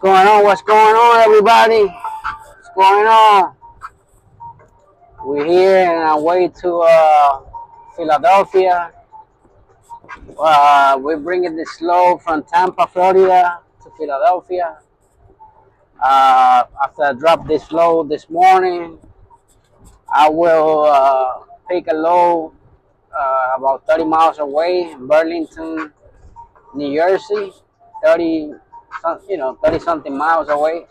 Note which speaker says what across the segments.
Speaker 1: going on? What's going on, everybody? What's going on? We're here on our way to Philadelphia. We're bringing this load from Tampa, Florida to Philadelphia. After I dropped this load this morning, I will pick a load about 30 miles away in Burlington, New Jersey. 30, 30 something miles away.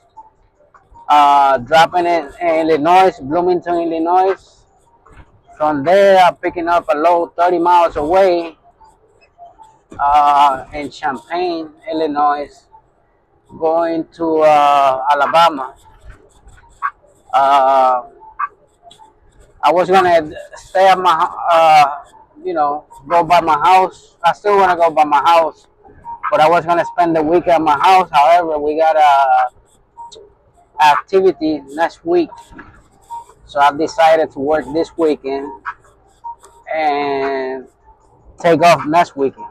Speaker 1: Dropping it in Illinois, Bloomington, Illinois. From there, I'm picking up a load 30 miles away in Champaign, Illinois, going to Alabama. Uh, I was gonna stay at my, go by my house. I still wanna go by my house, but I was gonna spend the week at my house. However, we got a activity next week, so I decided to work this weekend and take off next weekend.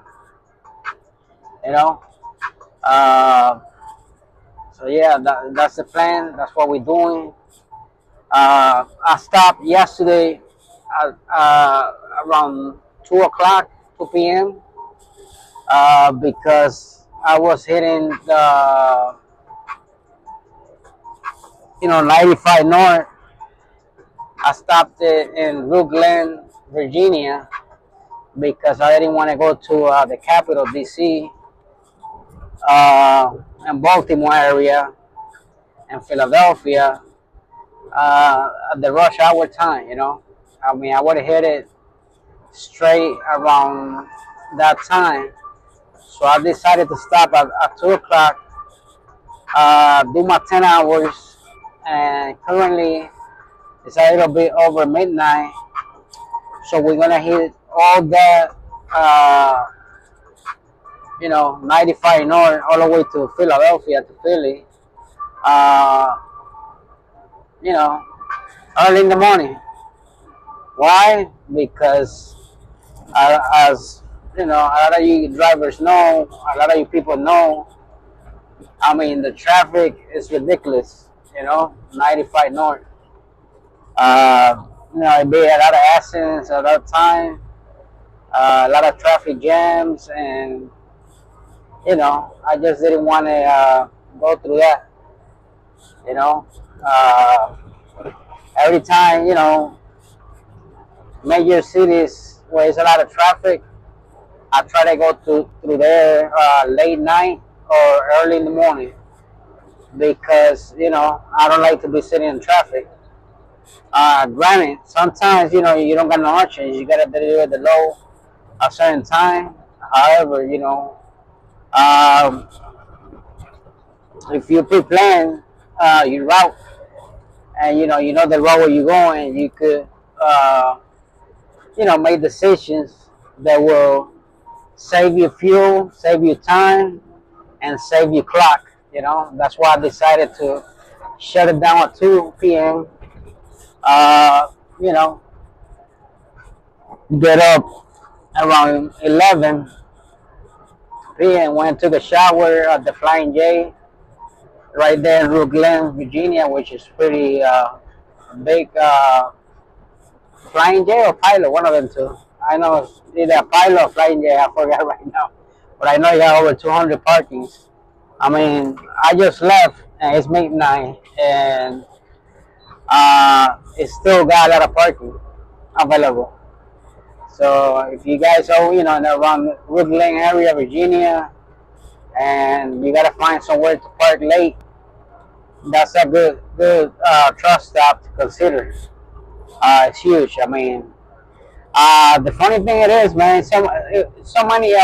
Speaker 1: You know, uh, so yeah, that's the plan. That's what we're doing. I stopped yesterday at, around 2 o'clock, 2 p.m. Because I was hitting the 95 North. I stopped it in Rook Glen, Virginia, because I didn't want to go to the capital, D.C., and Baltimore area, and Philadelphia at the rush hour time. I mean, I would have hit it straight around that time. So I decided to stop at 2 o'clock, do my 10 hours, and currently it's a little bit over midnight. So we're going to hit all that, 95 North all the way to Philadelphia, to Philly, uh, early in the morning. Why? Because as a lot of you drivers know, a lot of you people know, I mean, the traffic is ridiculous, 95 North. It'd be a lot of accidents at that time, a lot of traffic jams, and, I just didn't want to go through that, you know. Uh, every time, major cities where there's a lot of traffic, I try to go through there late night or early in the morning because I don't like to be sitting in traffic. Granted, sometimes you don't got no options. You gotta deliver the load a certain time. However, um, if you pre-plan your route and you know the road where you're going, you could make decisions that will save you fuel, save you time, and save you clock. That's why I decided to shut it down at 2 p.m. Uh, you know, get up around 11 p.m. Went to the shower at the Flying J right there in Rook Glen, Virginia, which is pretty big. Flying J or Pilot, one of them two. I know it's either Pilot or Flying J. I forgot right now, but I know you have over 200 parkings. I mean, I just left and it's midnight, and it still got a lot of parking available. So if you guys are, around Rook Glen area, Virginia, and you gotta find somewhere to park late, that's a good truck stop to consider. It's huge. I mean, the funny thing it is, man, so many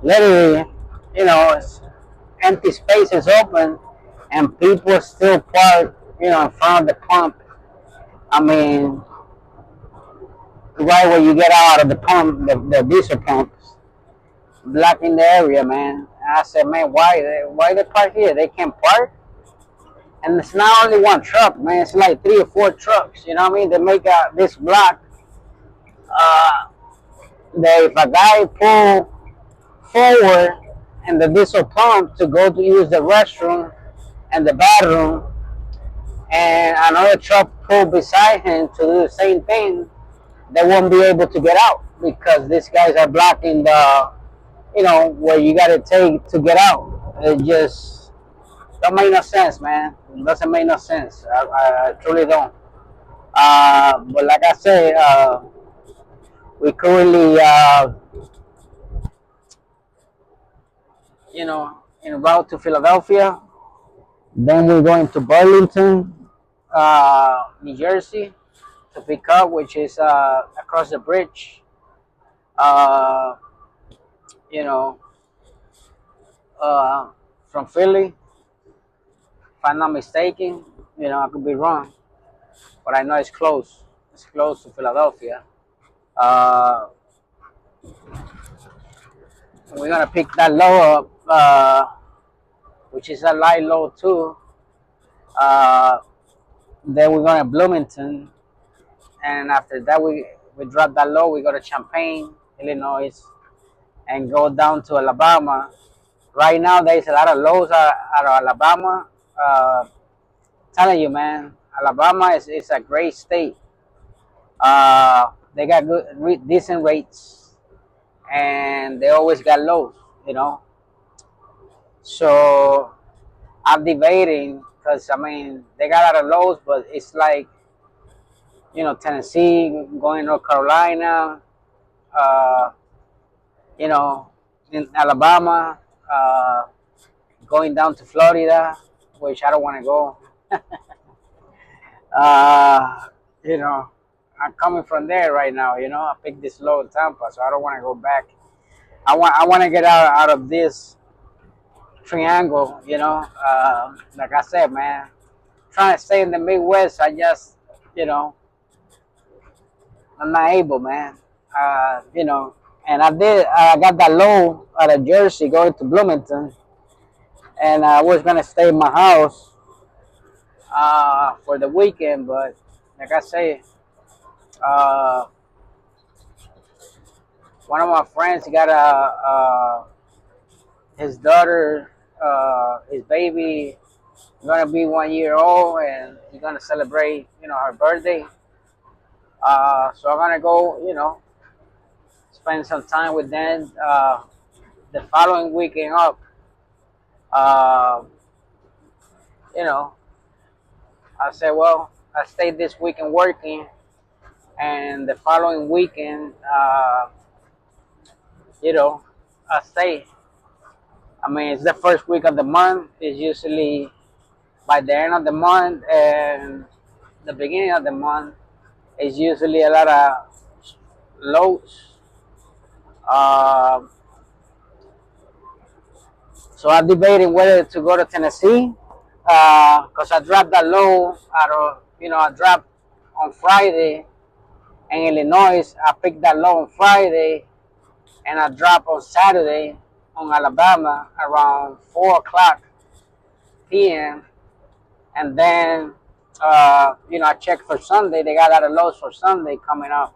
Speaker 1: literally, empty spaces open, and people still park, in front of the pump. I mean, right where you get out of the pump, the diesel pumps, blocking the area, man. And I said, man, why they park here? They can't park. And it's not only one truck, man. It's like 3 or 4 trucks. You know what I mean? They make this block. That if a guy pull forward and the diesel pump to go to use the restroom and the bathroom, and another truck pulled beside him to do the same thing, they won't be able to get out because these guys are blocking the, where you got to take to get out. It just don't make no sense, man. It doesn't make no sense. I truly don't. But like I said, we currently, en route to Philadelphia. Then we're going to Burlington, New Jersey, to pick up, which is across the bridge. Uh, you know, uh, from Philly, if I'm not mistaken. I could be wrong, but I know it's close. It's close to Philadelphia. Uh, we're gonna pick that low up, which is a light low too. Uh, then we're going to Bloomington, and after that we drop that low. We go to Champaign, Illinois, and go down to Alabama. Right now, there's a lot of lows out of Alabama. Telling you, man, Alabama is a great state. They got decent rates, and they always got lows. You know, so I'm debating because they got a lot of lows, but it's like Tennessee, going to North Carolina, uh, you know, in Alabama, going down to Florida, which I don't want to go. uh, you know, I'm coming from there right now. I picked this low in Tampa, so I don't want to go back. I want to get out of this triangle. Like I said, man, trying to stay in the Midwest. I just, you know, I'm not able, man. And I did. I got that low out of Jersey going to Bloomington, and I was gonna stay in my house for the weekend. But like I say, uh, one of my friends got his daughter, his baby, gonna be 1 year old, and he's gonna celebrate, her birthday. So I'm gonna go, spend some time with them. The following weekend up, uh, you know, I said, well, I stayed this weekend working, and the following weekend, I stay. It's the first week of the month. It's usually by the end of the month and the beginning of the month. It's usually a lot of loads. Uh, so I'm debating whether to go to Tennessee because I dropped that low I dropped on Friday in Illinois. I picked that low on Friday, and I dropped on Saturday on Alabama around 4 o'clock p.m. And then, I checked for Sunday. They got a lot of lows for Sunday coming up.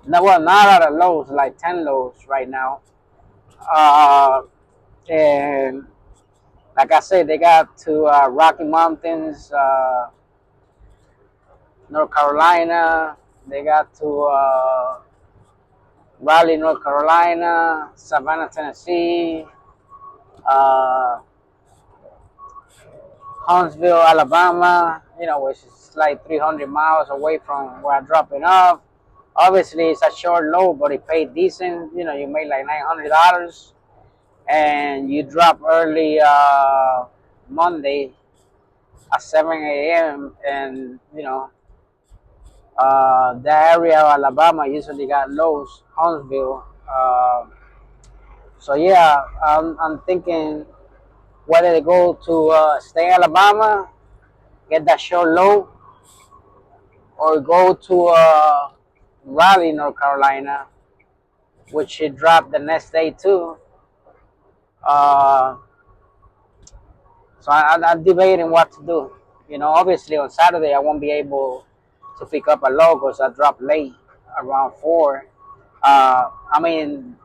Speaker 1: No, well, not a lot of lows, like 10 lows right now. And like I said, they got to Rocky Mountains, North Carolina. They got to Raleigh, North Carolina, Savannah, Tennessee, uh, Huntsville, Alabama, which is like 300 miles away from where I'm dropping off. Obviously, it's a short load, but it paid decent. You made like $900, and you drop early Monday at 7 a.m. And the area of Alabama usually got lows, Huntsville. So yeah, I'm thinking whether to go to stay in Alabama, get that short low, or go to Raleigh, North Carolina, which should drop the next day too. Uh, so I'm debating what to do. Obviously on Saturday I won't be able to pick up a low because I dropped late around 4. I mean,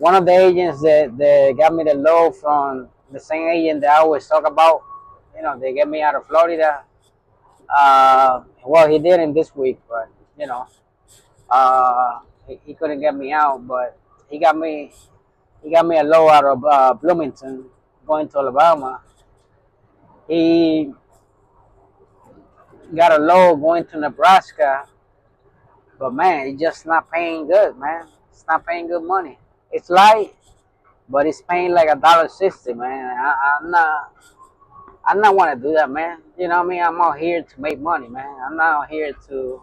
Speaker 1: one of the agents that got me the load from the same agent that I always talk about. They get me out of Florida. Well, he didn't this week, but you know, he couldn't get me out. But he got me he got me a load out of Bloomington, going to Alabama. He got a load going to Nebraska, but man, it's just not paying good, man. It's not paying good money. It's light, but it's paying like $1.60, man. I'm not want to do that, man. You know what I mean? I'm out here to make money, man. I'm not out here to,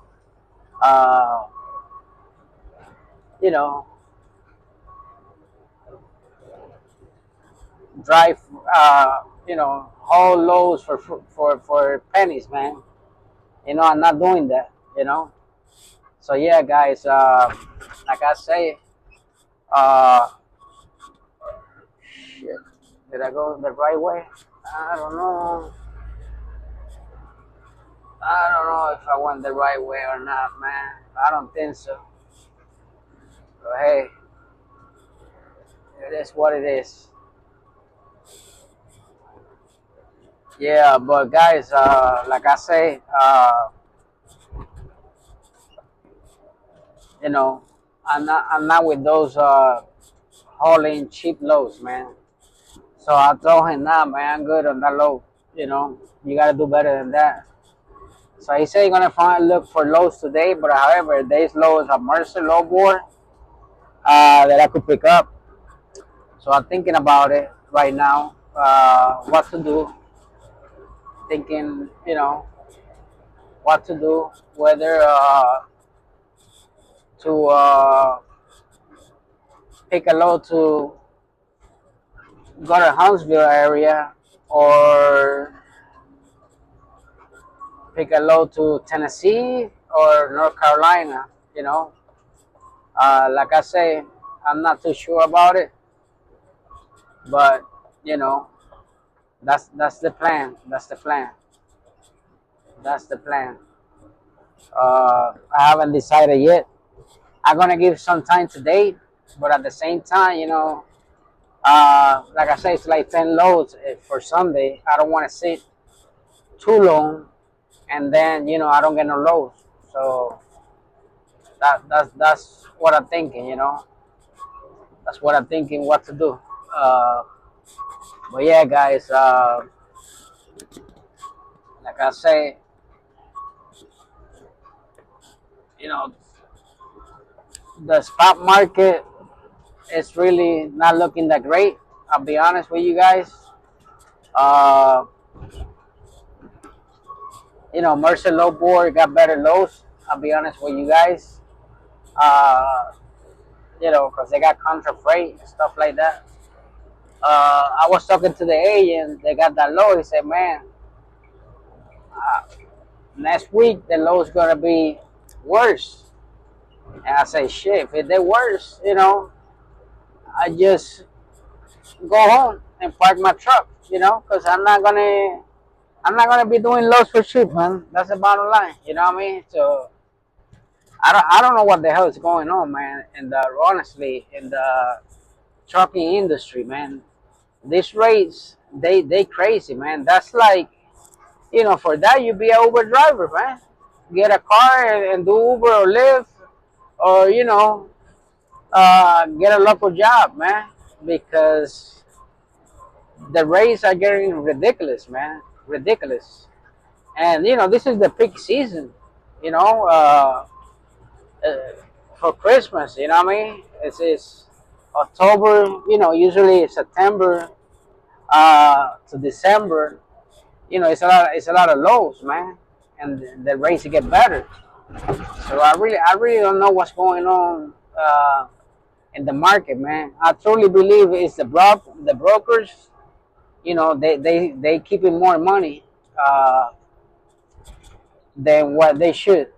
Speaker 1: uh, you know, drive, whole loads for pennies, man. I'm not doing that. So yeah, guys. Like I say, uh, shit. Did I go the right way? I don't know. I don't know if I went the right way or not, man. I don't think so. But hey, it is what it is. Yeah, but guys, like I say, you know, I'm not with those hauling cheap loads, man. So I told him, nah, man, I'm good on that load. You gotta do better than that. So he said he's gonna look for loads today, but however, there's loads of Mercer load board that I could pick up. So I'm thinking about it right now, what to do. Thinking, what to do, whether to pick a load to go to Huntsville area or pick a load to Tennessee or North Carolina. Like I say, I'm not too sure about it, but you know, that's the plan. That's the plan. That's the plan. I haven't decided yet. I'm gonna give some time today, but at the same time, like I say, it's like 10 loads for Sunday. I don't want to sit too long, and then I don't get no loads. So that's what I'm thinking. That's what I'm thinking. What to do. Uh, but yeah, guys. Like I say, you know, the spot market is really not looking that great. I'll be honest with you guys. Uh, Mercer low board got better lows. I'll be honest with you guys. Uh, because they got contra freight and stuff like that. I was talking to the agent. They got that low. He said, "Man, uh, next week the low is gonna be worse." And I say, "Shit, if they're worse, I just go home and park my truck, because I'm not gonna be doing loads for cheap, man. That's the bottom line. You know what I mean? So I don't know what the hell is going on, man. And honestly, in the trucking industry, man, these rates they crazy, man. That's like, for that you be an Uber driver, man. Get a car and do Uber or Lyft, or get a local job, man, because the rates are getting ridiculous, man, ridiculous. And this is the peak season, you know, uh, uh, for Christmas. You know what I mean? It's October. Usually September to December. It's a lot of lows, man, and the rates get better. So I really don't know what's going on in the market, man. I truly believe it's the brokers. They keeping more money than what they should.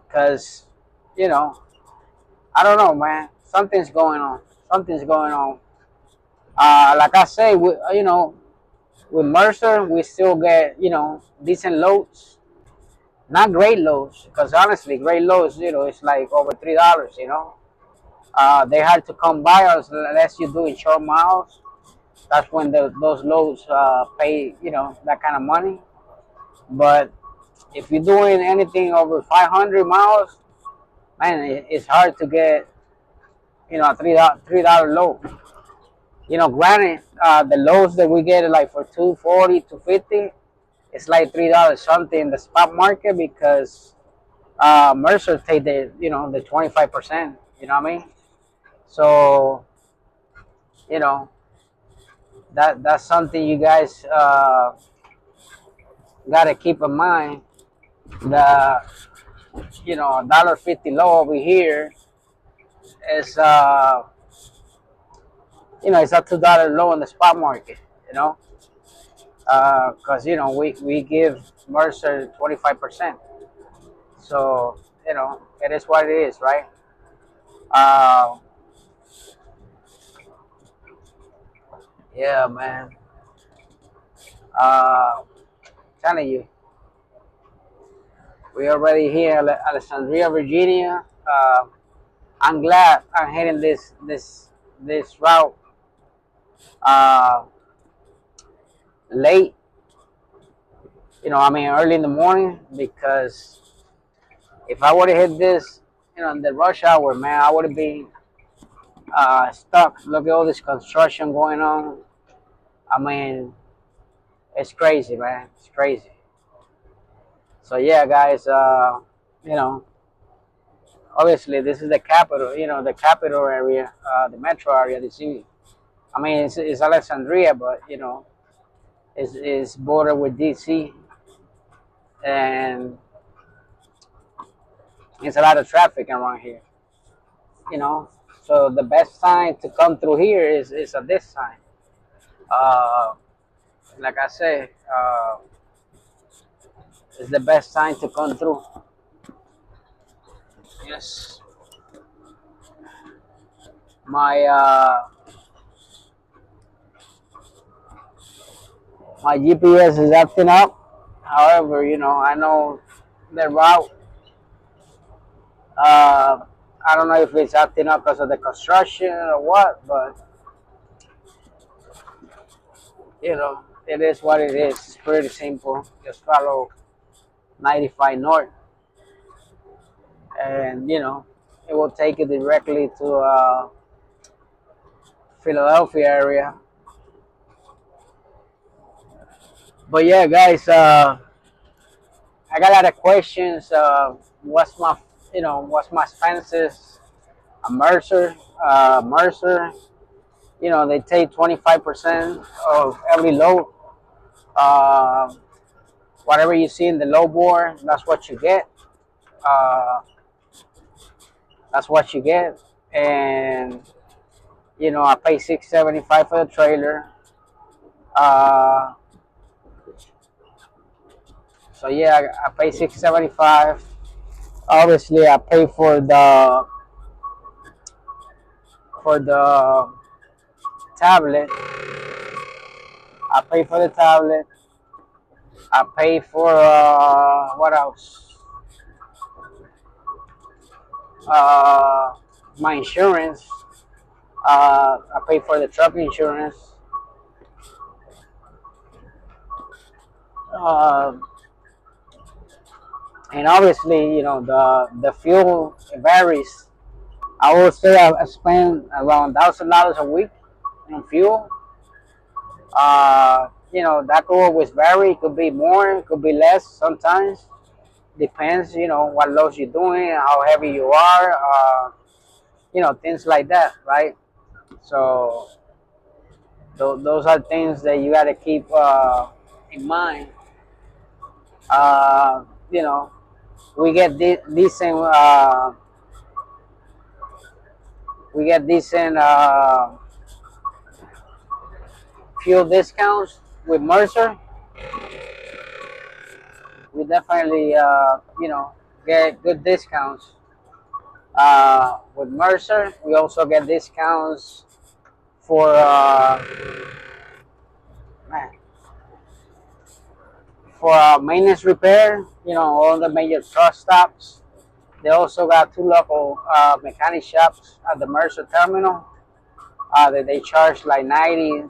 Speaker 1: Because you know I don't know, man. Something's going on. Something's going on. Like I say, with Mercer, we still get decent loads. Not great loads, because honestly, great loads, it's like over $3. They had to come by us unless you do in short miles. That's when those loads pay, that kind of money. But if you're doing anything over 500 miles, man, it's hard to get, a $3 load. Granted, the loads that we get like for 240, 250, it's like $3 something in the spot market because Mercer take the 25%. You know what I mean? So you know that's something you guys gotta keep in mind. The $1.50 low over here is it's a $2 low in the spot market. You know, because we give Mercer 25%. So it is what it is, right? Uh, yeah, man. Uh, Telling you, we already here in Alexandria, Virginia. I'm glad I'm heading this route uh, late. I mean early in the morning because if I would have hit this, in the rush hour, man, I would have been stuck. Look at all this construction going on. I mean, it's crazy, man. It's crazy. So yeah, guys. You know, Obviously this is the capital. The capital area, the metro area, the city. I mean, it's Alexandria, but it's bordered with DC, and it's a lot of traffic around here. You know, so the best time to come through here is at this time. Uh, like I say, it's the best time to come through. Yes, my GPS is acting up. However, I know the route. Uh, I don't know if it's acting up because of the construction or what, but it is what it is. It's pretty simple. Just follow 95 north, and it will take you directly to Philadelphia area. But yeah, guys, I got a lot of questions. What's my expenses? A Mercer, Mercer. They take 25% of every load. Uh, Whatever you see in the low bore, that's what you get. Uh, that's what you get, and I pay 675 for the trailer. Uh, so yeah, I pay 675. Obviously, I pay for the tablet. I pay for the tablet. I pay for what else? Uh, my insurance. I pay for the truck insurance. Uh, and obviously, the fuel varies. I would say I spend around $1,000 a week on fuel. That could always vary. It could be more, it could be less sometimes. Depends, what loads you're doing, how heavy you are, things like that, right? So those are things that you got to keep in mind. Uh, you know, we get decent, we get decent fuel discounts with Mercer. We definitely, get good discounts with Mercer. We also get discounts for man, for maintenance repair. All the major truck stops. They also got two local mechanic shops at the Mercer terminal. That they charge like 90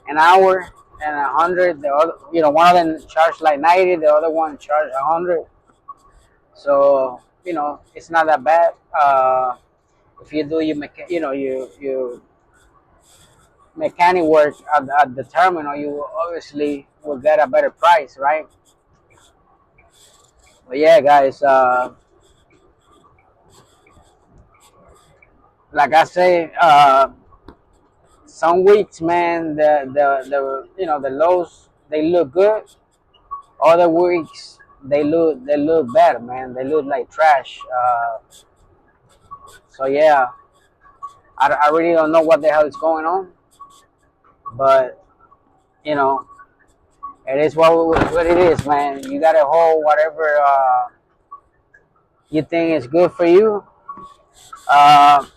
Speaker 1: an hour and 100. The other, one of them charge like 90. The other one charge 100. So it's not that bad. If you do your mechanic work at the terminal, you obviously will get a better price, right? But yeah, guys, like I say, some weeks, man, the lows they look good. Other weeks they look bad, man. They look like trash. So yeah, I really don't know what the hell is going on, but you know it is what it is, man. You gotta hold whatever you think is good for you. I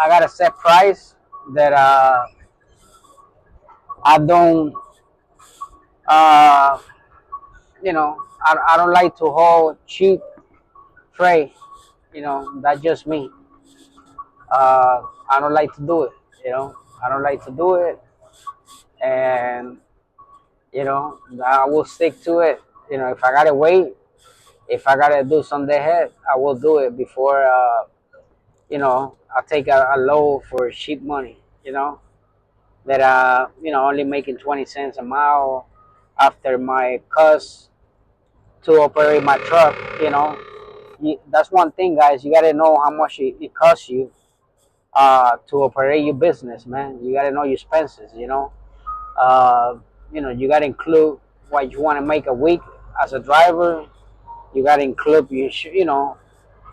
Speaker 1: got a set price that I don't, uh, I don't like to hold cheap trade. That's just me. I don't like to do it. I don't like to do it, and I will stick to it. If I gotta wait, if I gotta do something ahead, I will do it before. I'll take a load for cheap money. That only making 20 cents a mile after my cost to operate my truck. That's one thing, guys. You gotta know how much it costs you to operate your business, man. You gotta know your expenses. You gotta include what you want to make a week as a driver. You gotta include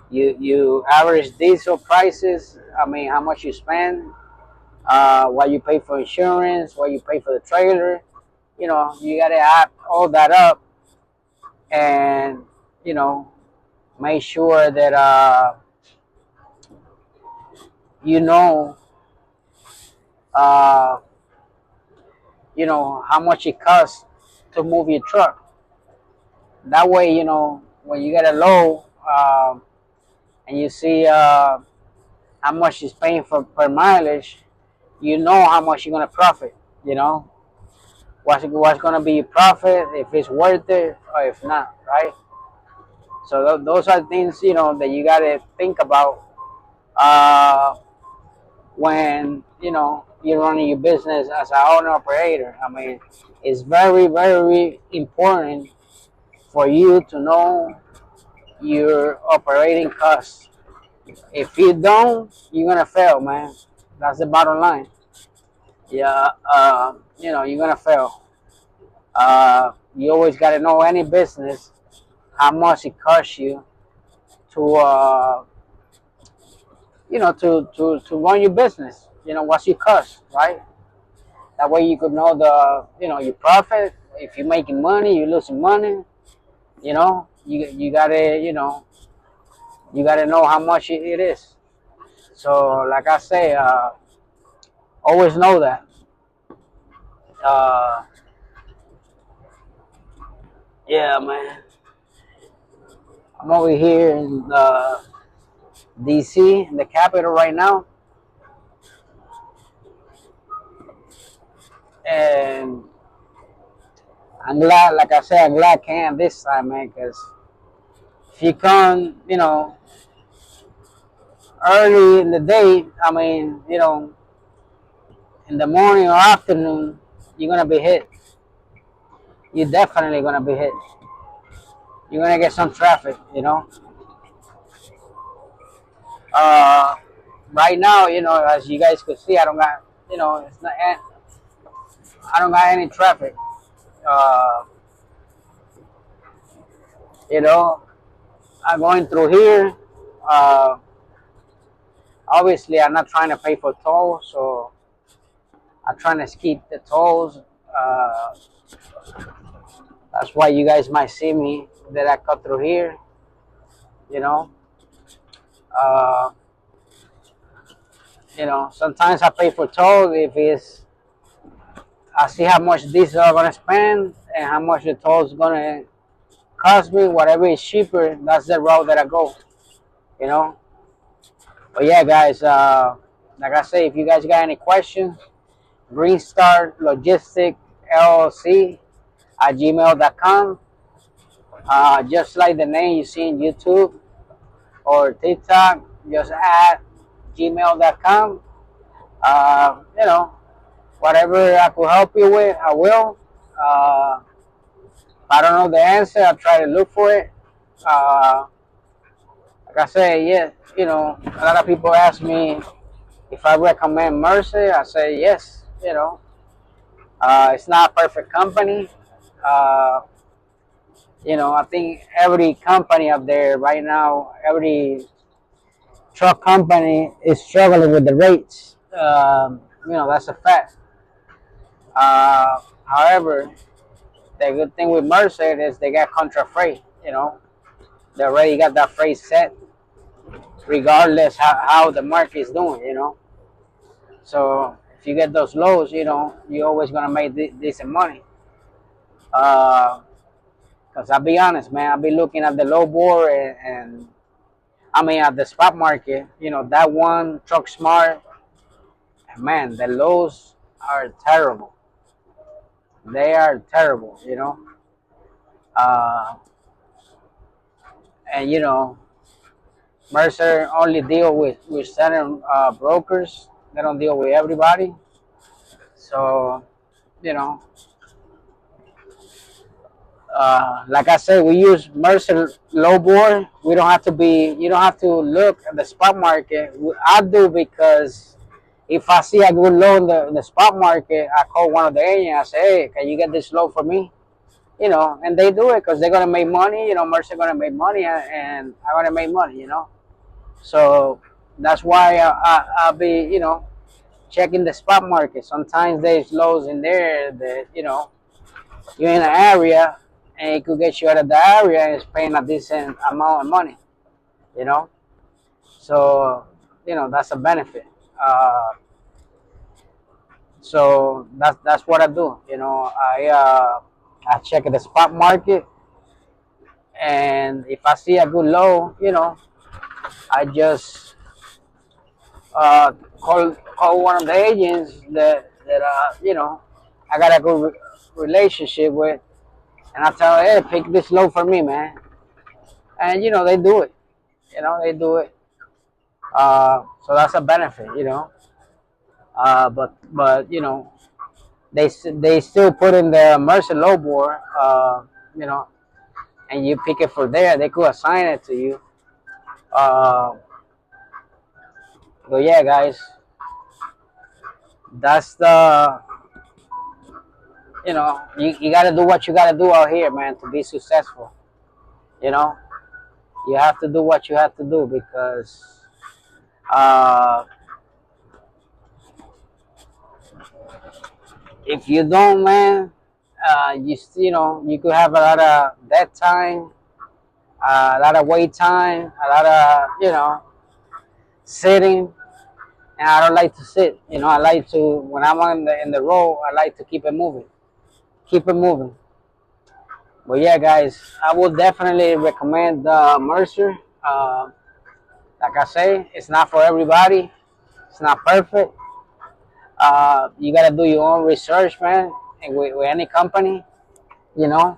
Speaker 1: you average diesel prices. I mean, how much you spend, what you pay for insurance, what you pay for the trailer. You gotta add all that up and you know make sure that you know uh, how much it costs to move your truck. That way, when you get a load and you see how much it's paying for per mileage, you know how much you're gonna profit. You know what's gonna be your profit, if it's worth it or if not, right? So those are things that you gotta think about uh, when you're running your business as an owner operator. I mean, it's very very important for you to know your operating costs. If you don't, you're gonna fail, man. That's the bottom line. Yeah, you're gonna fail. You always gotta know any business how much it costs you to to run your business. What's your cost, right? That way you could know your profit. If you're making money, you're losing money. You gotta know how much it is. So like I say, always know that. Uh, yeah, man. I'm over here in DC, in the capital right now, and I'm glad. Like I said, I'm glad I came this time, man. Because if you come, early in the day, I mean, in the morning or afternoon, you're gonna be hit. You're definitely gonna be hit. You're gonna get some traffic. Uh, right now, as you guys could see, I don't got, it's not, I don't got any traffic. Uh, you know, I'm going through here. Uh, Obviously, I'm not trying to pay for tolls, so I'm trying to skip the tolls. Uh, that's why you guys might see me that I cut through here. You know, uh, sometimes I pay for toll if it's I see how much diesel I'm gonna spend and how much the toll is gonna costs me, whatever is cheaper, that's the route that I go. You know. But yeah, guys. Like I say, if you guys got any questions, Green Star Logistic LLC at gmail.com. Just like the name you see in YouTube or TikTok, just at gmail.com. You know, whatever I could help you with, I will. If I don't know the answer, I'll try to look for it. Uh, like I say, yeah, you know, a lot of people ask me if I recommend Mercer. I say yes. You know, it's not a perfect company. Uh, you know, I think every company up there right now, every truck company is struggling with the rates. You know, that's a fact. However, the good thing with Mercer is they got contra freight. You know, they already got that freight set, regardless how the market is doing. You know, so if you get those lows, you know, you're always gonna make decent money. Cause I'll be honest, man, I'll be looking at the low board and I mean at the spot market. You know, that one truck smart, man, the lows are terrible. They are terrible. You know, uh, and you know Mercer only deal with certain brokers. They don't deal with everybody. So, you know, like I said, we use Mercer low board. We don't have to be. You don't have to look at the spot market. I do because if I see a good low in the spot market, I call one of the agents. I say, hey, can you get this low for me? You know, and they do it because they're gonna make money. You know, Mercer gonna make money, and I'm gonna make money. You know, so that's why I'll be, you know, checking the spot market. Sometimes there's lows in there that, you know, you're in an area and it could get you out of the area and it's paying a decent amount of money, you know. So, you know, that's a benefit. So that's what I do. You know, I check the spot market, and if I see a good low, you know, I just call one of the agents that you know, I got a good relationship with, and I tell her, hey, pick this low for me, man. And you know, they do it. You know, they do it. So that's a benefit, you know. But you know, they still put in the Mercer low board, you know, and you pick it for there. They could assign it to you. Uh, but yeah, guys, that's the, you know, you got to do what you got to do out here, man, to be successful. You know, you have to do what you have to do because uh, if you don't, man, you know, you could have a lot of dead time, a lot of wait time, a lot of, you know, sitting. And I don't like to sit. You know, I like to, when I'm on in the road, I like to keep it moving, keep it moving. But yeah, guys, I would definitely recommend Mercer. Like I say, it's not for everybody. It's not perfect. You gotta do your own research, man. And with any company, you know,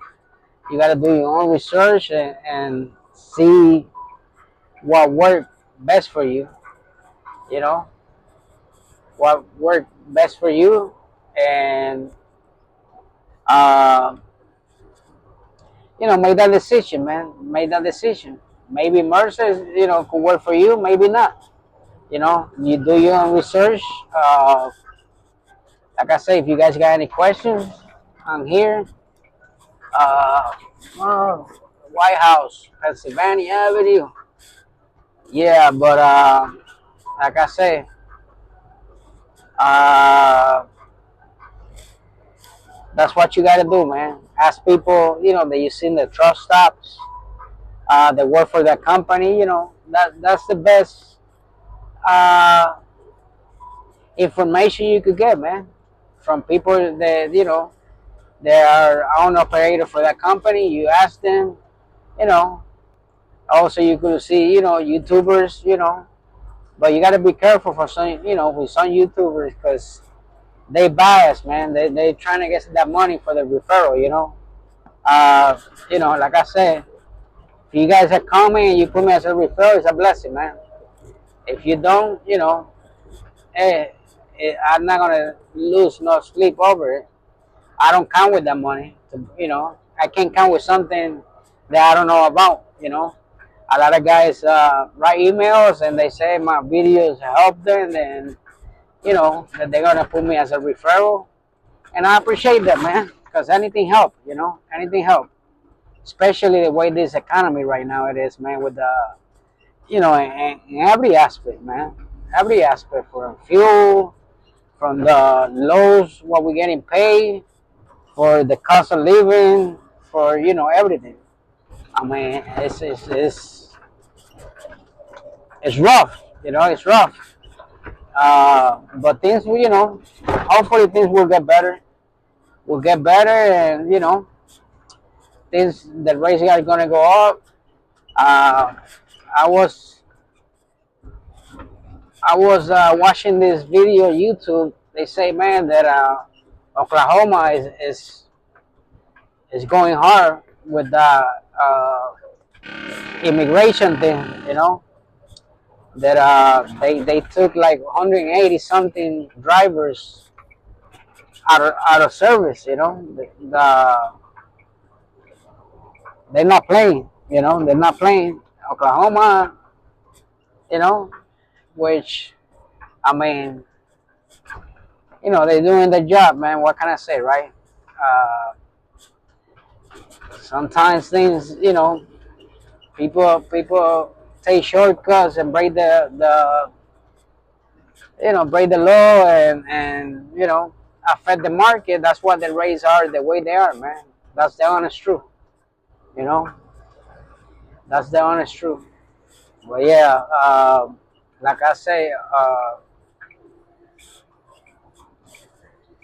Speaker 1: you gotta do your own research and see what worked best for you. You know, what worked best for you, and uh, you know, make that decision, man. Make that decision. Maybe Mercer, you know, could work for you. Maybe not. You know, you do your own research. Like I say, if you guys got any questions, I'm here. Uh, oh, White House, Pennsylvania Avenue. Yeah, but like I say, uh, that's what you got to do, man. Ask people, you know, that you seen the truck stops, that work for that company. You know, that's the best uh, information you could get, man, from people that, you know, they are own operator for that company. You ask them, you know. Also, you could see, YouTubers, but you got to be careful for some, with some YouTubers because they bias, man. They trying to get that money for the referral. Uh, like I said, if you guys are coming and you put me as a referral, it's a blessing, man. If you don't, hey, I'm not gonna lose no sleep over it. I don't count with that money. I can't count with something that I don't know about. A lot of guys write emails and they say my videos help them, and that they're gonna put me as a referral, and I appreciate that, man, because anything help. Anything help, especially the way this economy right now it is, man, with the in every aspect, man, every aspect, from fuel, from the lows, what we're getting paid, for the cost of living, for everything. I mean, it's rough. It's rough. But things, hopefully things will get better. Will get better, and things, the rates are gonna go up. Uh, I was watching this video on YouTube. They say, man, that Oklahoma is going hard with the immigration thing. That they took like 180 something drivers out of service. They're not playing. They're not playing. Oklahoma, you know, which, I mean, they're doing their job, man. What can I say, right? Uh, Sometimes things, people take shortcuts and break the law, and affect the market. That's why the rates are the way they are, man. That's the honest truth. You know, that's the honest truth. But yeah, like I say,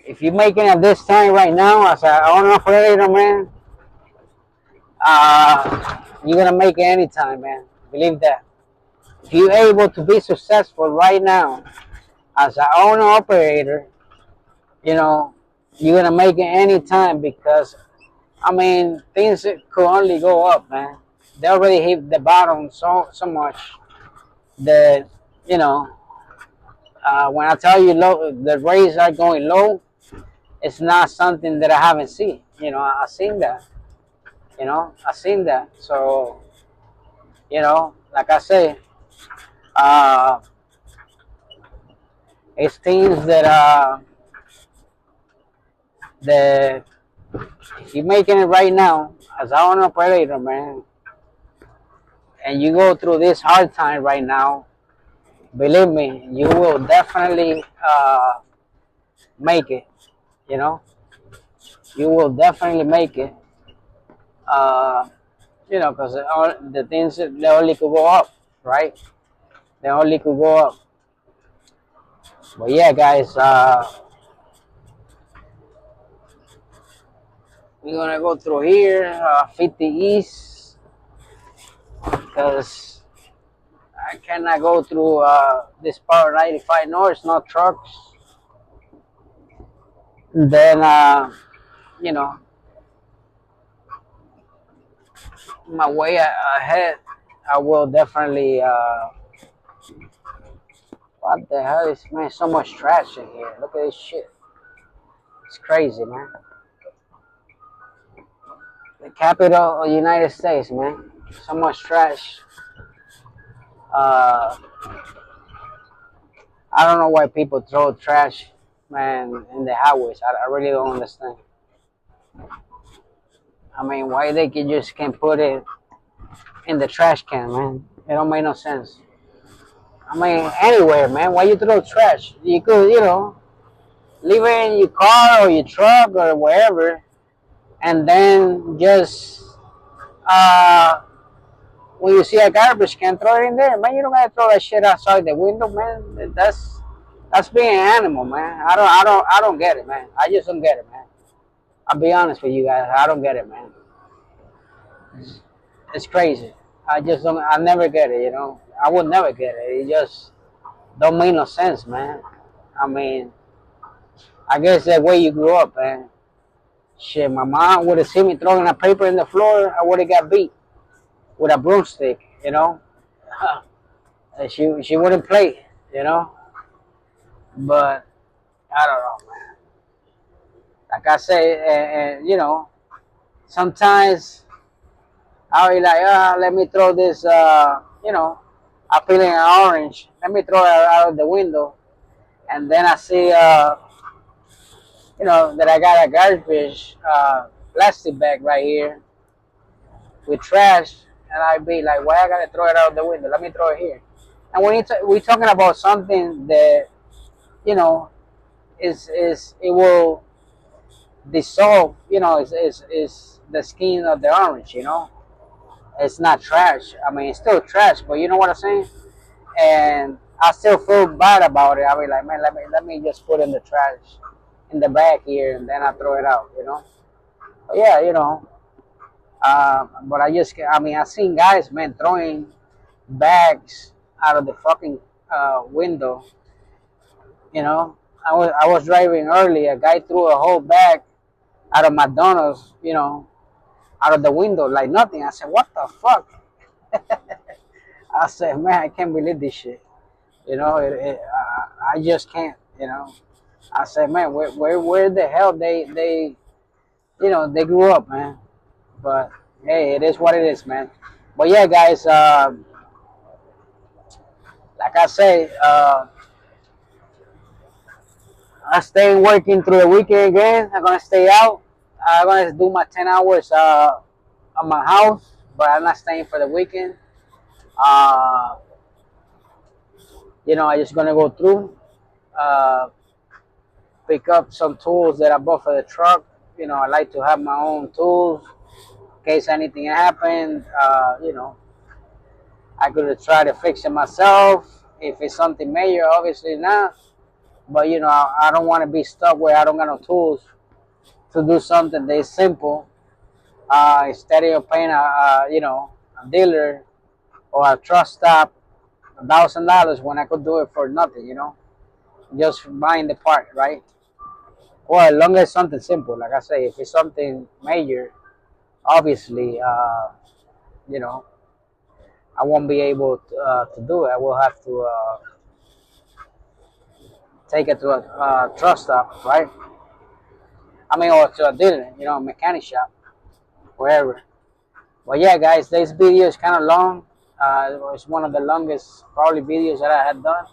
Speaker 1: if you're making it this time right now as an owner operator, man, you're gonna make it anytime, man. Believe that. If you're able to be successful right now as an owner operator, you know, you're gonna make it anytime, because I mean things could only go up, man. They already hit the bottom so much that you know when I tell you low, the rates are going low. It's not something that I haven't seen. I've seen that. I've seen that. So like I say, uh, it's things that if you're making it right now as an owner operator, man, and you go through this hard time right now, believe me, you will definitely make it. You know, you will definitely make it. Uh, because the things, they only could go up, right? They only could go up. But yeah, guys, we're gonna go through here, 50 East, because I cannot go through this part 95 North, no trucks. Then, you know, my way ahead, I will definitely. What the hell is, man? So much trash in here. Look at this shit. It's crazy, man. The capital of the United States, man. So much trash. Uh, I don't know why people throw trash, man, in the highways. I really don't understand. I mean, why they can't put it in the trash can, man? It don't make no sense. I mean, anywhere, man. Why you throw trash? You could, leave it in your car or your truck or wherever, and then just uh, when you see a garbage can, throw it in there, man. You don't gotta throw that shit outside the window, man. That's being an animal, man. I don't get it, man. I just don't get it, man. I'll be honest with you guys. I don't get it, man. It's crazy. I just don't. I never get it. I would never get it. It just don't make no sense, man. I mean, I guess that way you grew up, man. Shit, my mom would have seen me throwing a paper in the floor. I would have got beat with a broomstick. And she wouldn't play. But I don't know, man. Like I say, and sometimes I'll be like, let me throw this. I'm feeling an orange. Let me throw it out of the window, and then I see, that I got a garbage plastic bag right here with trash, and I'd be like, why I gotta throw it out of the window? Let me throw it here. And when we're talking about something that you know is it will dissolve, is the skin of the orange. It's not trash. I mean, it's still trash, but you know what I'm saying. And I still feel bad about it. I'll be like, man, let me just put it in the trash in the bag here, and then I throw it out. But yeah, but I mean, I've seen guys, man, throwing bags out of the fucking window. I was driving early. A guy threw a whole bag out of McDonald's, out of the window like nothing. I said, what the fuck? I said, man, I can't believe this shit. I just can't. I said, man, where the hell they grew up, man. But hey, it is what it is, man. But yeah, guys, like I say, I'm staying working through the weekend again. I'm gonna stay out. I'm gonna do my 10 hours at my house, but I'm not staying for the weekend. Uh, I'm just gonna go through, uh, pick up some tools that I bought for the truck. I like to have my own tools in case anything happened. I could try to fix it myself. If it's something major, obviously not. But I don't want to be stuck where I don't got no tools to do something that's simple. Instead of paying a dealer or a truck stop $1,000 when I could do it for nothing. Just buying the part, right? Or as long as something simple, like I say, if it's something major, obviously, you know, I won't be able to do it. I will have to take it to a truck stop, right? I mean, or to a dealer, a mechanic shop, wherever. But yeah, guys, this video is kind of long. It's one of the longest probably videos that I had done.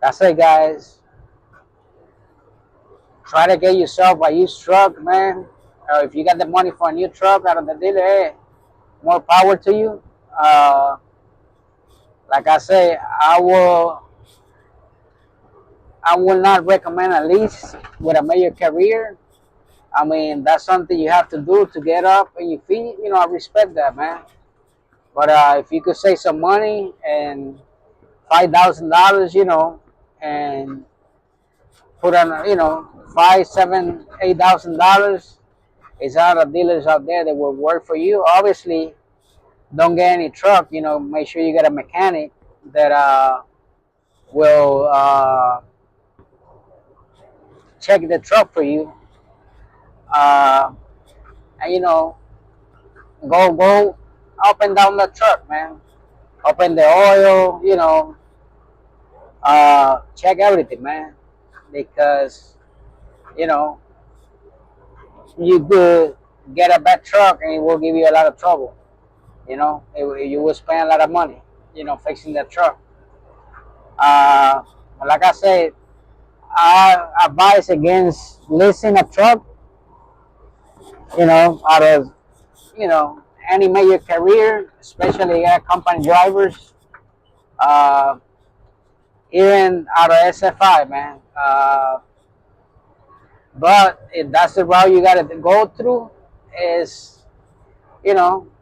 Speaker 1: That's it, guys. Try to get yourself a used truck, man. If you got the money for a new truck out of the dealer, hey, more power to you. Like I say, I will not recommend a lease with a major career. I mean, that's something you have to do to get up on your feet. I respect that, man. But if you could save some money and $5,000, and put on, five, seven, $8,000, it's out of dealers out there that will work for you. Obviously, don't get any truck. Make sure you get a mechanic that will check the truck for you. Uh, and go up and down the truck, man. Open the oil, check everything, man. Because you know you could get a bad truck and it will give you a lot of trouble. You will spend a lot of money, fixing that truck. Uh, like I said, I advise against leasing a truck, out of, any major career, especially company drivers, uh, even out of SFI, man. But if that's the route you got to go through, is,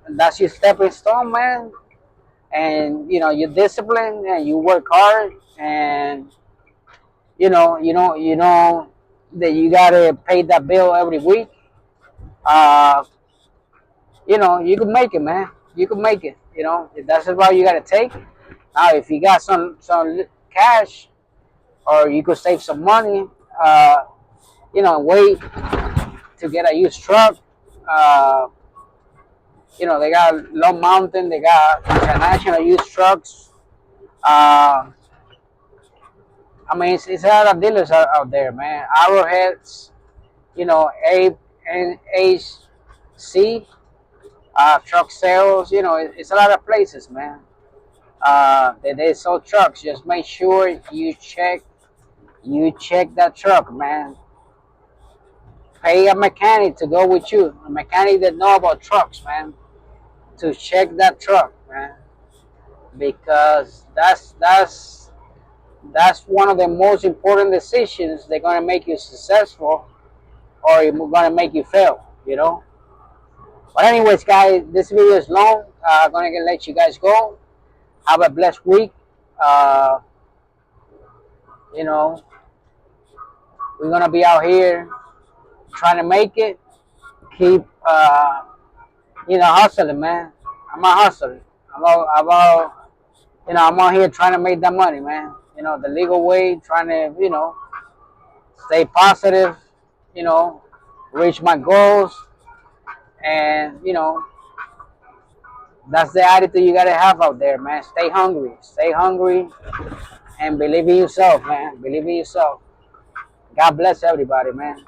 Speaker 1: that's your stepping stone, man. And, you discipline and you work hard, and, that you got to pay that bill every week. Uh, you can make it, man. You can make it. If that's the route you gotta take. Now, if you got some cash, or you could save some money, uh, wait to get a used truck. Uh, they got Long Mountain, they got international used trucks. Uh, I mean, it's a lot of dealers out there, man. Arrowheads, A and AC, truck sales. It's a lot of places, man. They sell trucks. Just make sure you check that truck, man. Pay a mechanic to go with you, a mechanic that know about trucks, man, to check that truck, man, because that's one of the most important decisions. They're gonna make you successful, or it's gonna make you fail. But anyways, guys, this video is long. I'm gonna let you guys go. Have a blessed week. Uh, you know, we're gonna be out here trying to make it. Keep hustling, man. I'm a hustler. I'm out here trying to make that money, man. The legal way, trying to, stay positive, you know, reach my goals, and that's the attitude you gotta have out there, man. Stay hungry, and believe in yourself, man. Believe in yourself. God bless everybody, man.